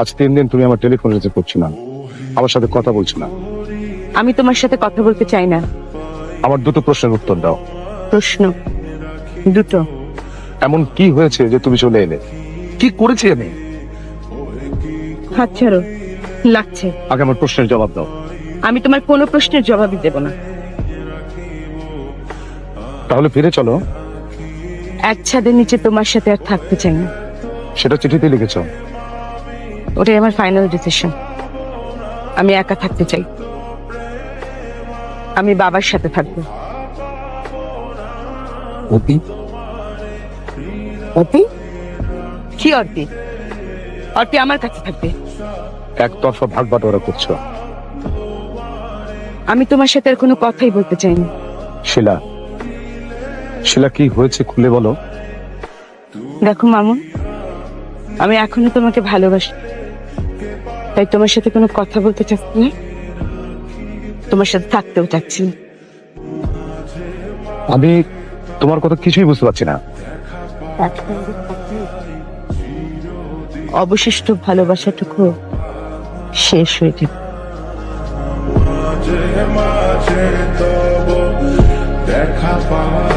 আজ 3 দিন তুমি আমার টেলিফোন রিসিভ করছো না, আমার সাথে কথা বলছো না। আমি তোমার সাথে কথা বলতে চাই না। আমার দুটো প্রশ্নের উত্তর দাও। প্রশ্ন দুটো? এমন কি হয়েছে যে তুমি চলে এলে? কি করেছি আমি? হাত ছাড়ো, লাগছে। আগে আমার প্রশ্নের জবাব দাও। আমি তোমার কোনো প্রশ্নের জবাবই দেব না। তাহলে ফিরে চলো। এক ছাদের নিচে তোমার সাথে আর থাকতে চাই না। সেটা চিঠিতে লিখেছো। ওটাই আমার ফাইনাল ডিসিশন। আমি একা থাকতে চাই। আমি বাবার সাথে থাকবো। অপি? অপি? কি অর্পি? অর্পি আমার কাছে থাকবে। একতরফা ভাগ বাটোয়ারা করছো। আমি তোমার সাথে আর কোনো কথাই বলতে চাই না। শিলা, শিলা কি হয়েছে খুলে বলো। দেখো মামুন, আমি এখনো তোমাকে ভালোবাসি, তাই তোমার সাথে কোনো কথা বলতে চাচ্ছি না, তোমার সাথে থাকতেও চাচ্ছি না। আমি তোমার কথা কিছুই বুঝতে পারছি না। অবশিষ্ট ভালোবাসাটুকু শেষ হয়ে যাবে। মাঝে মাঝে তবু দেখা পাওয়া